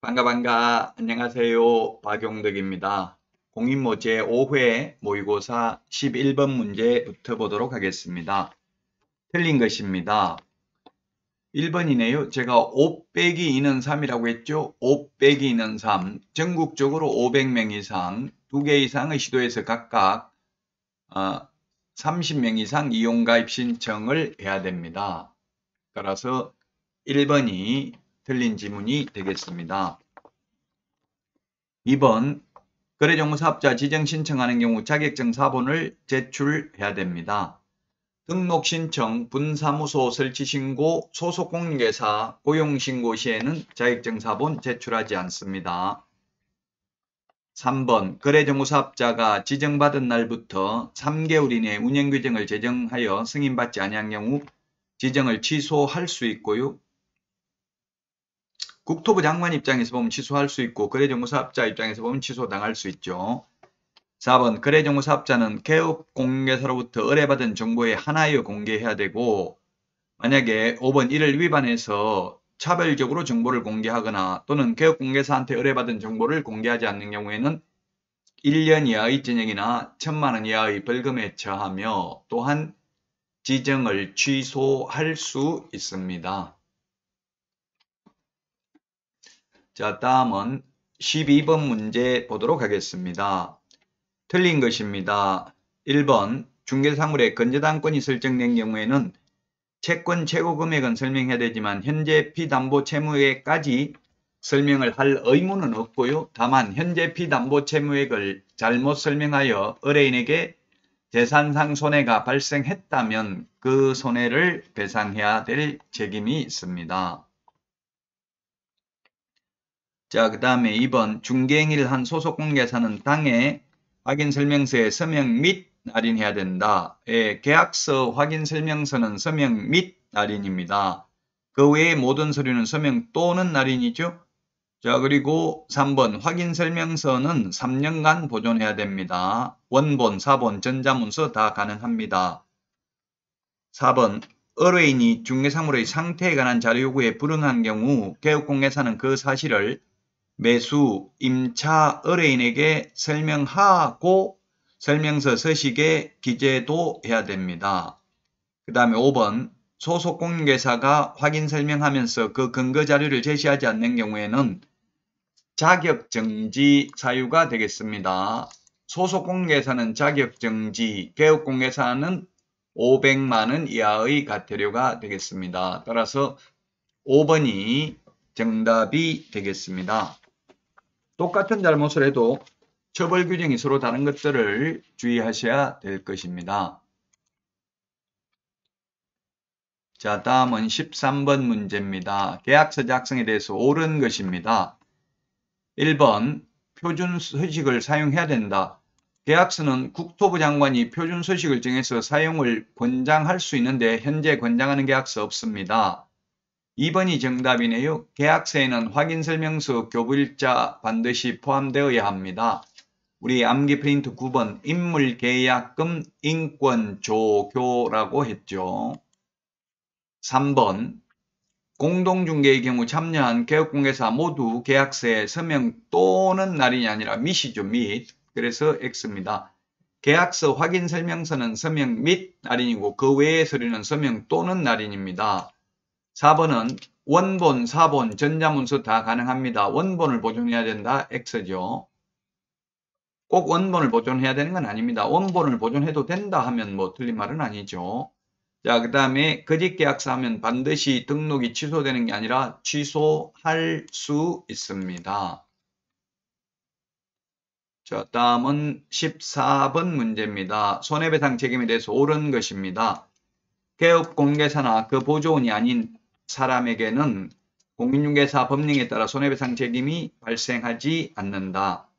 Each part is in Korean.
반가. 안녕하세요. 박용덕입니다. 공인모 제5회 모의고사 11번 문제부터 보도록 하겠습니다. 틀린 것입니다. 1번이네요. 제가 5 빼기 2는 3이라고 했죠. 5 빼기 2는 3. 전국적으로 500명 이상, 2개 이상의 시도에서 각각 30명 이상 이용가입 신청을 해야 됩니다. 따라서 1번이 틀린 지문이 되겠습니다. 2번, 거래정보사업자 지정 신청하는 경우 자격증 사본을 제출해야 됩니다. 등록신청, 분사무소 설치신고, 소속공인회사 고용신고 시에는 자격증 사본 제출하지 않습니다. 3번, 거래정보사업자가 지정받은 날부터 3개월 이내 운영규정을 제정하여 승인받지 아니한 경우 지정을 취소할 수 있고요. 국토부 장관 입장에서 보면 취소할 수 있고 거래정보사업자 입장에서 보면 취소당할 수 있죠. 4번, 거래정보사업자는 개업공개사로부터 의뢰받은 정보에 한하여 공개해야 되고, 만약에 5번 이를 위반해서 차별적으로 정보를 공개하거나 또는 개업공개사한테 의뢰받은 정보를 공개하지 않는 경우에는 1년 이하의 징역이나 1,000만 원 이하의 벌금에 처하며 또한 지정을 취소할 수 있습니다. 자, 다음은 12번 문제 보도록 하겠습니다. 틀린 것입니다. 1번, 중개사물에 건저당권이 설정된 경우에는 채권 최고 금액은 설명해야 되지만 현재 피담보 채무액까지 설명을 할 의무는 없고요. 다만 현재 피담보 채무액을 잘못 설명하여 의뢰인에게 재산상 손해가 발생했다면 그 손해를 배상해야 될 책임이 있습니다. 자, 그 다음에 2번, 중개행위를 한 소속공개사는 당해 확인설명서에 서명 및 날인해야 된다. 계약서 확인설명서는 서명 및 날인입니다. 그 외의 모든 서류는 서명 또는 날인이죠. 자, 그리고 3번, 확인설명서는 3년간 보존해야 됩니다. 원본, 사본, 전자문서 다 가능합니다. 4번, 의뢰인이 중개사물의 상태에 관한 자료 요구에 불응한 경우 개업공개사는 그 사실을 매수, 임차 의뢰인에게 설명하고 설명서 서식에 기재도 해야 됩니다. 그 다음에 5번, 소속공인회사가 확인 설명하면서 그 근거 자료를 제시하지 않는 경우에는 자격정지 사유가 되겠습니다. 소속공인회사는 자격정지, 개업공개사는 500만 원 이하의 과태료가 되겠습니다. 따라서 5번이 정답이 되겠습니다. 똑같은 잘못을 해도 처벌 규정이 서로 다른 것들을 주의하셔야 될 것입니다. 자, 다음은 13번 문제입니다. 계약서 작성에 대해서 옳은 것입니다. 1번, 표준 서식을 사용해야 된다. 계약서는 국토부 장관이 표준 서식을 정해서 사용을 권장할 수 있는데 현재 권장하는 계약서 없습니다. 2번이 정답이네요. 계약서에는 확인설명서 교부일자 반드시 포함되어야 합니다. 우리 암기 프린트 9번 인물계약금 인권조교라고 했죠. 3번 공동중개의 경우 참여한 개업공개사 모두 계약서에 서명 또는 날인이 아니라 밋이죠. 밋. 그래서 X입니다. 계약서 확인설명서는 서명 및 날인이고 그 외의 서류는 서명 또는 날인입니다. 4번은 원본, 사본, 전자문서 다 가능합니다. 원본을 보존해야 된다. X죠. 꼭 원본을 보존해야 되는 건 아닙니다. 원본을 보존해도 된다 하면 뭐 틀린 말은 아니죠. 자, 그 다음에 거짓계약서 하면 반드시 등록이 취소되는 게 아니라 취소할 수 있습니다. 자, 다음은 14번 문제입니다. 손해배상 책임에 대해서 옳은 것입니다. 개업공개사나 그 보조원이 아닌 사람에게는 공인중개사 법령에 따라 손해배상 책임이 발생하지 않는다.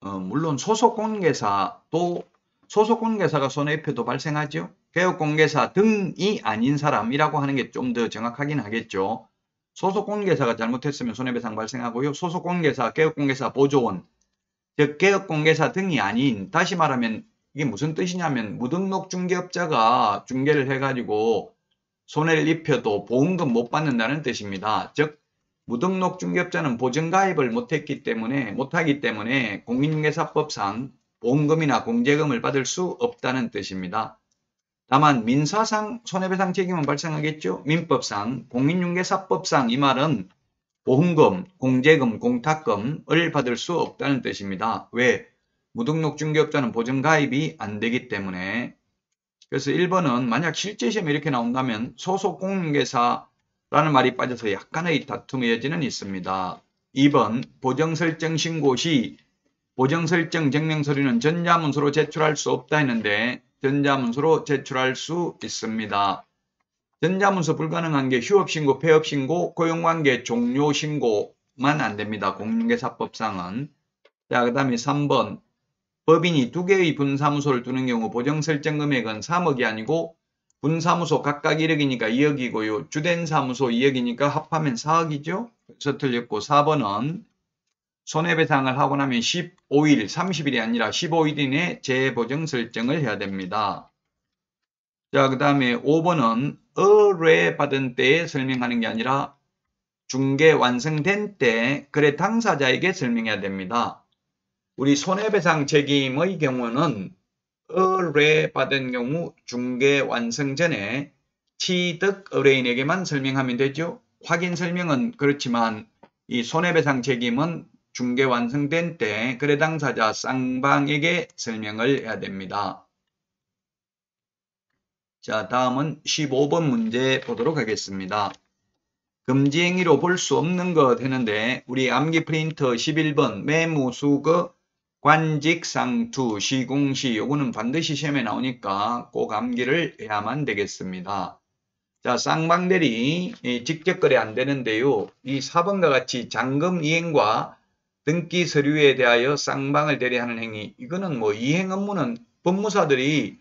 물론 소속공개사도 소속공개사가 손해배도 발생하죠. 개업공개사 등이 아닌 사람이라고 하는 게 좀 더 정확하긴 하겠죠. 소속공개사가 잘못했으면 손해배상 발생하고요. 소속공개사, 개업공개사, 보조원, 즉 개업공개사 등이 아닌, 다시 말하면 이게 무슨 뜻이냐면 무등록 중개업자가 중개를 해가지고 손해를 입혀도 보험금 못 받는다는 뜻입니다. 즉 무등록 중개업자는 보증가입을 못하기 때문에 공인중개사법상 보험금이나 공제금을 받을 수 없다는 뜻입니다. 다만 민사상 손해배상 책임은 발생하겠죠. 민법상, 공인중개사법상 이 말은 보험금, 공제금, 공탁금을 받을 수 없다는 뜻입니다. 왜? 무등록 중개업자는 보증가입이 안 되기 때문에. 그래서 1번은 만약 실제 시험에 이렇게 나온다면 소속 공인중개사라는 말이 빠져서 약간의 다툼의 여지는 있습니다. 2번 보정설정 신고 시 보정설정 증명서류는 전자문서로 제출할 수 없다 했는데 전자문서로 제출할 수 있습니다. 전자문서 불가능한 게 휴업신고, 폐업신고, 고용관계 종료신고만 안됩니다. 공인중개사법상은. 자, 그 다음에 3번 법인이 2개의 분사무소를 두는 경우 보정설정 금액은 3억이 아니고 분사무소 각각 1억이니까 2억이고요. 주된 사무소 2억이니까 합하면 4억이죠. 그래서 틀렸고 4번은 손해배상을 하고 나면 15일, 30일이 아니라 15일 이내 재보정 설정을 해야 됩니다. 자, 그 다음에 5번은 의뢰받은 때에 설명하는 게 아니라 중개 완성된 때 거래 당사자에게 설명해야 됩니다. 우리 손해배상 책임의 경우는 의뢰받은 경우 중개 완성 전에 취득 의뢰인에게만 설명하면 되죠. 확인 설명은 그렇지만 이 손해배상 책임은 중개 완성된 때 거래 당사자 쌍방에게 설명을 해야 됩니다. 자, 다음은 15번 문제 보도록 하겠습니다. 금지행위로 볼 수 없는 것 했는데 우리 암기 프린터 11번 매무수거 관직상투 시공시 요거는 반드시 시험에 나오니까 꼭 암기를 해야만 되겠습니다. 자, 쌍방대리 직접 거래 안 되는데요. 이 4번과 같이 잔금 이행과 등기 서류에 대하여 쌍방을 대리하는 행위, 이거는 뭐 이행 업무는 법무사들이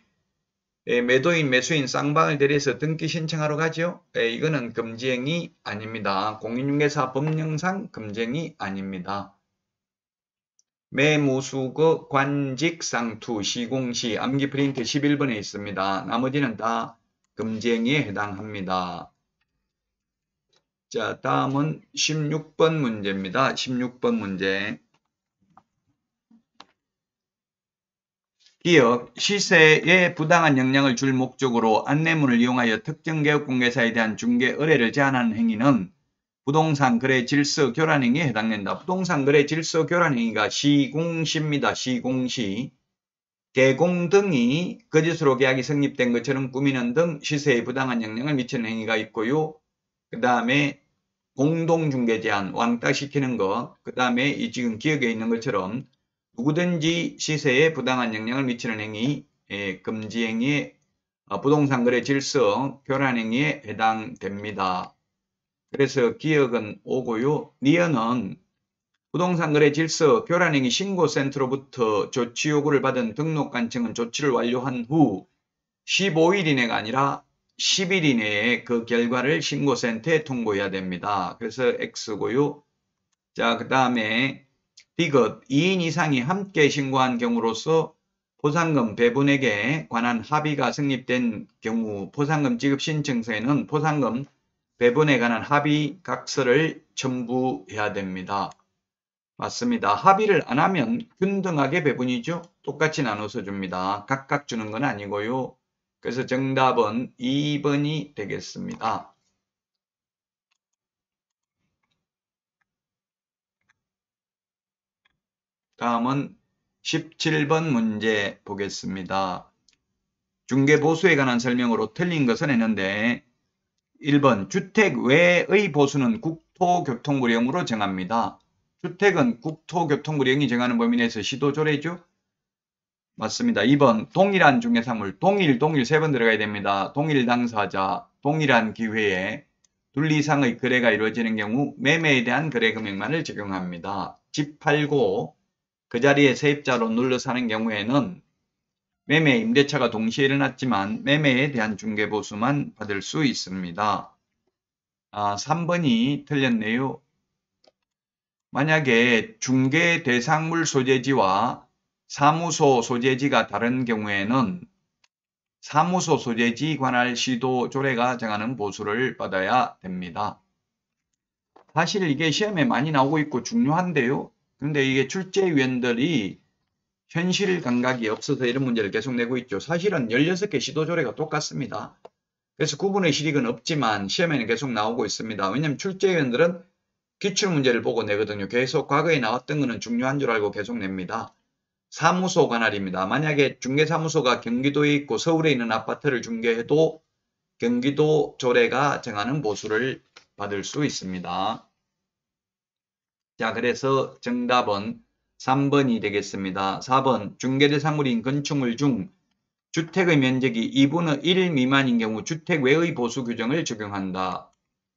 매도인 매수인 쌍방을 대리해서 등기 신청하러 가죠. 이거는 금지행위 아닙니다. 공인중개사 법령상 금지행위 아닙니다. 매무수거 관직상투 시공시 암기 프린트 11번에 있습니다. 나머지는 다 금지행위에 해당합니다. 자, 다음은 16번 문제입니다. 16번 문제. 기업, 시세에 부당한 영향을 줄 목적으로 안내문을 이용하여 특정 개업공개사에 대한 중개 의뢰를 제한하는 행위는 부동산 거래 질서 교란 행위에 해당된다. 부동산 거래 질서 교란 행위가 시공시입니다. 시공시. 개공 등이 거짓으로 계약이 성립된 것처럼 꾸미는 등 시세에 부당한 영향을 미치는 행위가 있고요. 그 다음에 공동중개 제한, 왕따시키는 것, 그 다음에 이 지금 기억에 있는 것처럼 누구든지 시세에 부당한 영향을 미치는 행위, 금지행위에 부동산 거래 질서 교란 행위에 해당됩니다. 그래서 기억은 오고요. 니은은 부동산 거래 질서 교란 행위 신고센터로부터 조치 요구를 받은 등록관청은 조치를 완료한 후 15일 이내가 아니라 10일 이내에 그 결과를 신고센터에 통보해야 됩니다. 그래서 X고요. 자, 그 다음에 D급 2인 이상이 함께 신고한 경우로서 포상금 배분액에 관한 합의가 성립된 경우 포상금 지급 신청서에는 포상금 배분에 관한 합의 각서를 첨부해야 됩니다. 맞습니다. 합의를 안 하면 균등하게 배분이죠. 똑같이 나눠서 줍니다. 각각 주는 건 아니고요. 그래서 정답은 2번이 되겠습니다. 다음은 17번 문제 보겠습니다. 중개보수에 관한 설명으로 틀린 것은 했는데 1번 주택 외의 보수는 국토교통부령으로 정합니다. 주택은 국토교통부령이 정하는 범위 내에서 시도조례죠. 맞습니다. 2번 동일한 중개사물, 동일 3번 들어가야 됩니다. 동일 당사자, 동일한 기회에 둘 이상의 거래가 이루어지는 경우 매매에 대한 거래 금액만을 적용합니다. 집 팔고 그 자리에 세입자로 눌러 사는 경우에는 매매 임대차가 동시에 일어났지만 매매에 대한 중개보수만 받을 수 있습니다. 3번이 틀렸네요. 만약에 중개 대상물 소재지와 사무소 소재지가 다른 경우에는 사무소 소재지 관할 시도 조례가 정하는 보수를 받아야 됩니다. 사실 이게 시험에 많이 나오고 있고 중요한데요. 근데 이게 출제위원들이 현실 감각이 없어서 이런 문제를 계속 내고 있죠. 사실은 16개 시도조례가 똑같습니다. 그래서 구분의 실익은 없지만 시험에는 계속 나오고 있습니다. 왜냐하면 출제위원들은 기출문제를 보고 내거든요. 계속 과거에 나왔던 거는 중요한 줄 알고 계속 냅니다. 사무소 관할입니다. 만약에 중개사무소가 경기도에 있고 서울에 있는 아파트를 중개해도 경기도 조례가 정하는 보수를 받을 수 있습니다. 자, 그래서 정답은 3번이 되겠습니다. 4번 중개대 사물인 건축물 중 주택의 면적이 2분의 1 미만인 경우 주택 외의 보수 규정을 적용한다.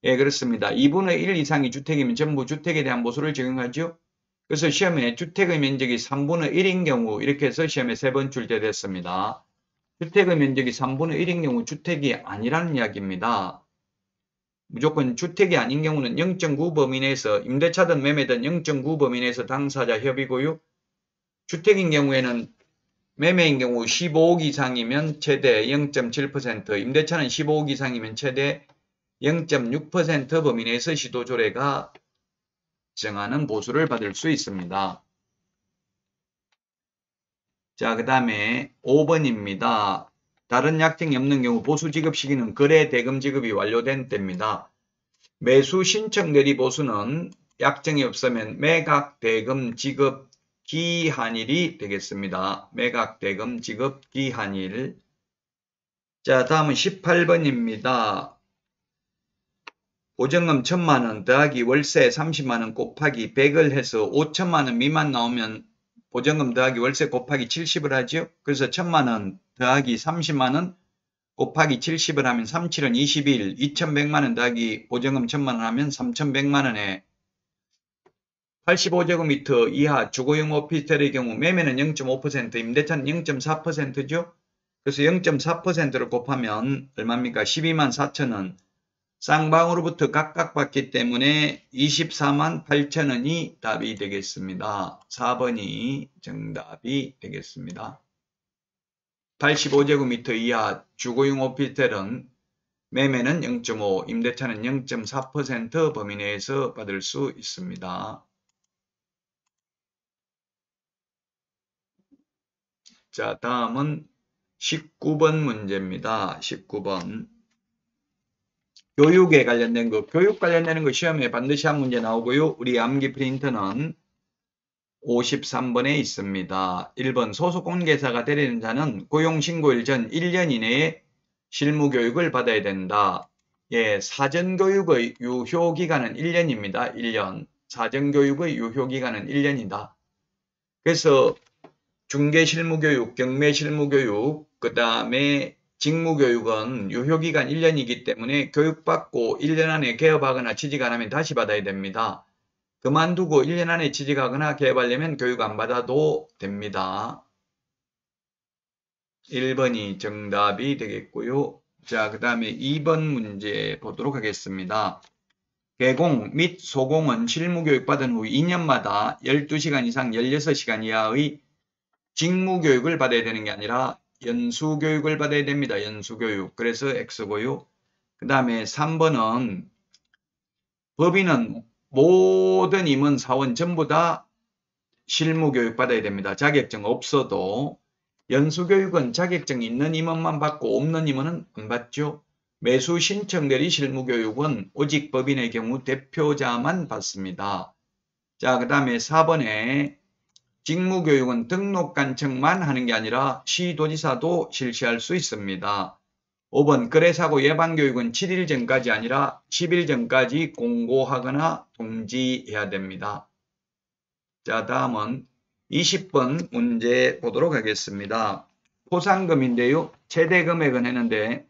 예, 그렇습니다. 2분의 1 이상이 주택이면 전부 주택에 대한 보수를 적용하죠. 그래서 시험에 주택의 면적이 3분의 1인 경우 이렇게 해서 시험에 3번 출제됐습니다. 주택의 면적이 3분의 1인 경우 주택이 아니라는 이야기입니다. 무조건 주택이 아닌 경우는 0.9 범위 내에서 임대차든 매매든 0.9 범위 내에서 당사자 협의고요. 주택인 경우에는 매매인 경우 15억 이상이면 최대 0.7%, 임대차는 15억 이상이면 최대 0.6% 범위 내에서 시도조례가 정하는 보수를 받을 수 있습니다. 자, 그 다음에 5번입니다. 다른 약정이 없는 경우 보수 지급 시기는 거래 대금 지급이 완료된 때입니다. 매수 신청 내리 보수는 약정이 없으면 매각 대금 지급 기한일이 되겠습니다. 매각 대금 지급 기한일. 자, 다음은 18번입니다. 보증금 1000만원 더하기 월세 30만원 곱하기 100을 해서 5천만원 미만 나오면 보증금 더하기 월세 곱하기 70을 하죠. 그래서 1000만원 더하기 30만원 곱하기 70을 하면 37은 21, 2100만원 더하기 보증금 1000만원 하면 3100만원에 85제곱미터 이하 주거용 오피스텔의 경우 매매는 0.5%, 임대차는 0.4%죠. 그래서 0.4%를 곱하면 얼마입니까? 12만 4천원. 쌍방으로부터 각각 받기 때문에 24만 8천원이 답이 되겠습니다. 4번이 정답이 되겠습니다. 85제곱미터 이하 주거용 오피스텔은 매매는 0.5, 임대차는 0.4% 범위 내에서 받을 수 있습니다. 자, 다음은 19번 문제입니다. 19번. 교육에 관련된 거, 교육 관련되는 거 시험에 반드시 한 문제 나오고요. 우리 암기 프린터는 53번에 있습니다. 1번 소속 공개사가 되려는 자는 고용신고일 전 1년 이내에 실무교육을 받아야 된다. 예, 사전교육의 유효기간은 1년입니다. 1년. 사전교육의 유효기간은 1년이다. 그래서 중개실무교육, 경매실무교육, 그 다음에 직무교육은 유효기간 1년이기 때문에 교육받고 1년 안에 개업하거나 취직 안 하면 다시 받아야 됩니다. 그만두고 1년 안에 취직하거나 개업하려면 교육 안 받아도 됩니다. 1번이 정답이 되겠고요. 자, 그 다음에 2번 문제 보도록 하겠습니다. 개공 및 소공은 실무교육 받은 후 2년마다 12시간 이상 16시간 이하의 직무교육을 받아야 되는 게 아니라 연수교육을 받아야 됩니다. 연수교육. 그래서 X고요. 그 다음에 3번은 법인은 모든 임원 사원 전부 다 실무교육 받아야 됩니다. 자격증 없어도. 연수교육은 자격증 있는 임원만 받고 없는 임원은 안 받죠. 매수 신청 대리 실무교육은 오직 법인의 경우 대표자만 받습니다. 자, 그 다음에 4번에 직무교육은 등록관청만 하는 게 아니라 시도지사도 실시할 수 있습니다. 5번 거래사고 예방교육은 7일 전까지 아니라 10일 전까지 공고하거나 통지해야 됩니다. 자, 다음은 20번 문제 보도록 하겠습니다. 포상금인데요. 최대 금액은 했는데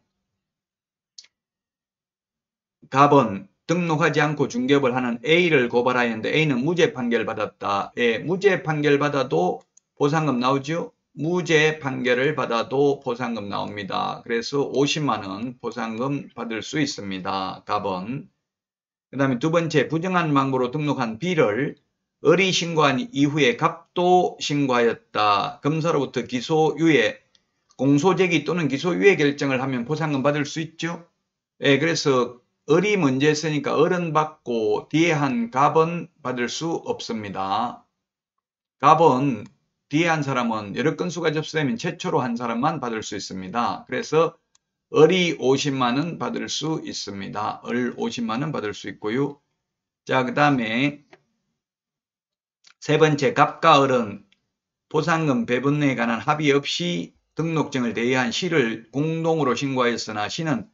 답은 등록하지 않고 중개업을 하는 A를 고발하였는데 A는 무죄 판결 받았다. 예, 무죄 판결 받아도 보상금 나오죠? 무죄 판결을 받아도 보상금 나옵니다. 그래서 50만원 보상금 받을 수 있습니다. 답은. 그 다음에 두 번째, 부정한 방법으로 등록한 B를 을이 신고한 이후에 갑도 신고하였다. 검사로부터 기소유예. 공소제기 또는 기소유예 결정을 하면 보상금 받을 수 있죠. 예, 그래서 을이 먼저 했으니까 을은 받고 뒤에 한 갑은 받을 수 없습니다. 갑은 뒤에 한 사람은 여러 건수가 접수되면 최초로 한 사람만 받을 수 있습니다. 그래서 을이 50만원 받을 수 있습니다. 을 50만원 받을 수 있고요. 자, 그 다음에 세 번째, 갑과 을은 보상금 배분에 관한 합의 없이 등록증을 대여한 시를 공동으로 신고하였으나 시는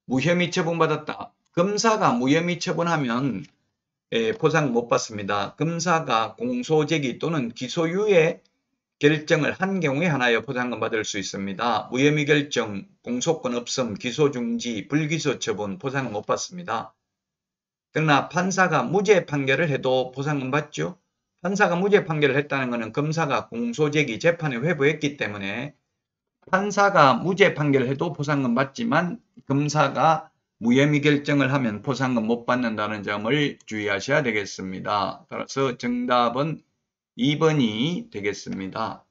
무혐의 처분받았다. 검사가 무혐의 처분하면 보상금 못 받습니다. 검사가 공소제기 또는 기소유예 결정을 한 경우에 하나여 보상금 받을 수 있습니다. 무혐의 결정, 공소권 없음, 기소중지, 불기소 처분 보상금 못 받습니다. 그러나 판사가 무죄 판결을 해도 보상금 받죠. 판사가 무죄 판결을 했다는 것은 검사가 공소제기 재판에 회부했기 때문에 판사가 무죄 판결을 해도 보상금 받지만 검사가 무혐의 결정을 하면 보상금 못 받는다는 점을 주의하셔야 되겠습니다. 따라서 정답은 2번이 되겠습니다.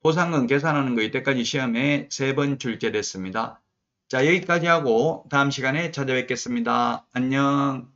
보상금 계산하는 거 이때까지 시험에 3번 출제됐습니다. 자, 여기까지 하고 다음 시간에 찾아뵙겠습니다. 안녕.